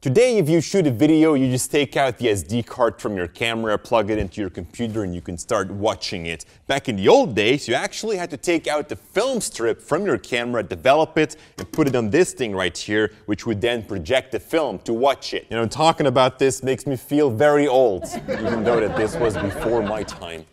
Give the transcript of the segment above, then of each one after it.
Today, if you shoot a video, you just take out the SD card from your camera, plug it into your computer, and you can start watching it. Back in the old days, you actually had to take out the film strip from your camera, develop it, and put it on this thing right here, which would then project the film to watch it. You know, talking about this makes me feel very old, even though that this was before my time.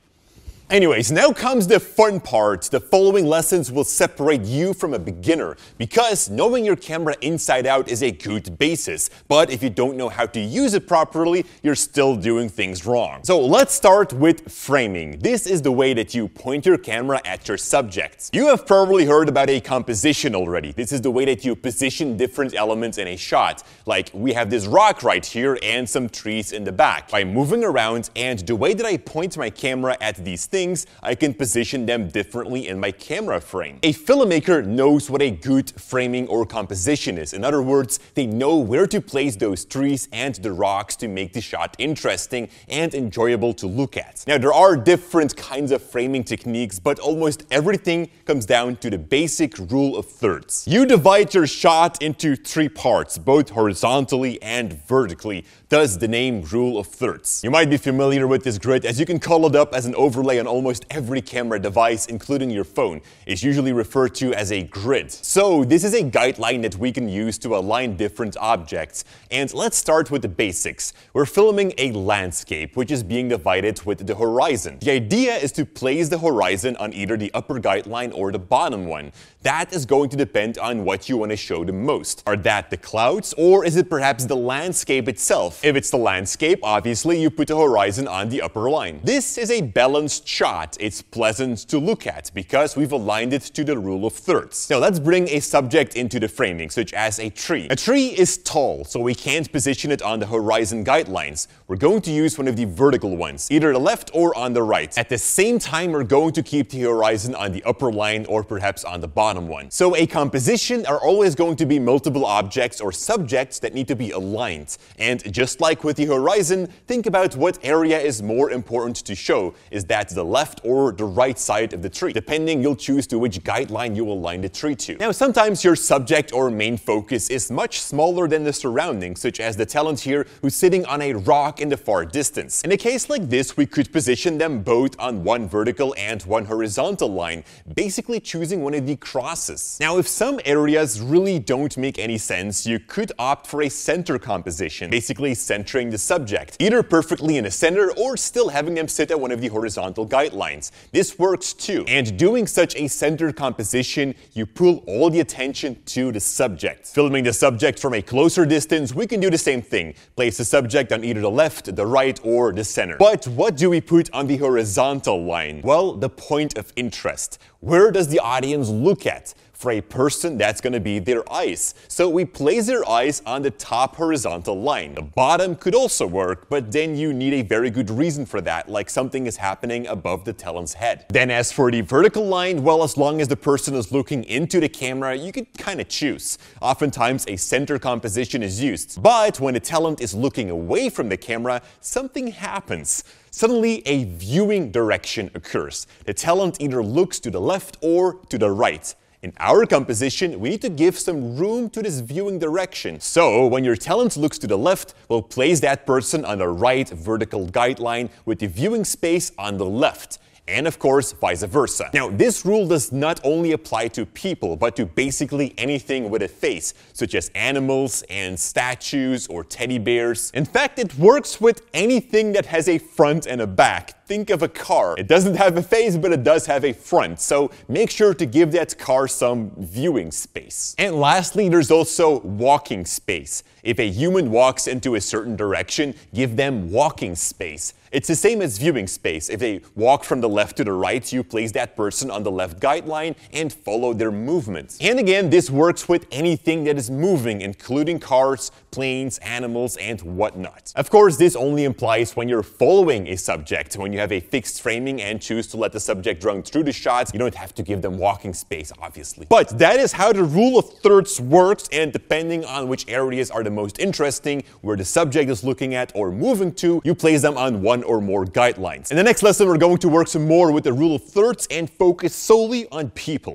Anyways, now comes the fun part. The following lessons will separate you from a beginner, because knowing your camera inside out is a good basis. But if you don't know how to use it properly, you're still doing things wrong. So let's start with framing. This is the way that you point your camera at your subjects. You have probably heard about a composition already. This is the way that you position different elements in a shot. Like, we have this rock right here and some trees in the back. By moving around and the way that I point my camera at these things, I can position them differently in my camera frame. A filmmaker knows what a good framing or composition is. In other words, they know where to place those trees and the rocks to make the shot interesting and enjoyable to look at. Now, there are different kinds of framing techniques, but almost everything comes down to the basic rule of thirds. You divide your shot into three parts, both horizontally and vertically, thus the name rule of thirds. You might be familiar with this grid, as you can call it up as an overlay on almost every camera device, including your phone. It's usually referred to as a grid. So this is a guideline that we can use to align different objects. And let's start with the basics. We're filming a landscape, which is being divided with the horizon. The idea is to place the horizon on either the upper guideline or the bottom one. That is going to depend on what you want to show the most. Are that the clouds, or is it perhaps the landscape itself? If it's the landscape, obviously you put the horizon on the upper line. This is a balanced shot. It's pleasant to look at because we've aligned it to the rule of thirds. Now let's bring a subject into the framing, such as a tree. A tree is tall, so we can't position it on the horizon guidelines. We're going to use one of the vertical ones, either the left or on the right. At the same time, we're going to keep the horizon on the upper line or perhaps on the bottom one. So a composition are always going to be multiple objects or subjects that need to be aligned. And just like with the horizon, think about what area is more important to show. Is that the left or the right side of the tree? Depending, you'll choose to which guideline you will align the tree to. Now, sometimes your subject or main focus is much smaller than the surroundings, such as the talent here who's sitting on a rock in the far distance. In a case like this, we could position them both on one vertical and one horizontal line, basically choosing one of the crosses. Now, if some areas really don't make any sense, you could opt for a center composition, basically centering the subject, either perfectly in the center or still having them sit at one of the horizontal guidelines. This works too. And doing such a center composition, you pull all the attention to the subject. Filming the subject from a closer distance, we can do the same thing. Place the subject on either the left, the right, or the center. But what do we put on the horizontal line? Well, the point of interest. Where does the audience look at? For a person, that's going to be their eyes. So we place their eyes on the top horizontal line. The bottom could also work, but then you need a very good reason for that, like something is happening above the talent's head. Then as for the vertical line, well, as long as the person is looking into the camera, you could kind of choose. Oftentimes, a center composition is used. But when the talent is looking away from the camera, something happens. Suddenly, a viewing direction occurs. The talent either looks to the left or to the right. In our composition, we need to give some room to this viewing direction. So, when your talent looks to the left, we'll place that person on the right vertical guideline with the viewing space on the left. And of course, vice versa. Now, this rule does not only apply to people, but to basically anything with a face, such as animals and statues or teddy bears. In fact, it works with anything that has a front and a back. Think of a car. It doesn't have a face, but it does have a front. So make sure to give that car some viewing space. And lastly, there's also walking space. If a human walks into a certain direction, give them walking space. It's the same as viewing space. If they walk from the left to the right, you place that person on the left guideline and follow their movements. And again, this works with anything that is moving, including cars, planes, animals, and whatnot. Of course, this only applies when you're following a subject. When you have a fixed framing and choose to let the subject run through the shots, you don't have to give them walking space, obviously. But that is how the rule of thirds works, and depending on which areas are the most interesting, where the subject is looking at or moving to, you place them on one or more guidelines. In the next lesson, we're going to work some more with the rule of thirds and focus solely on people.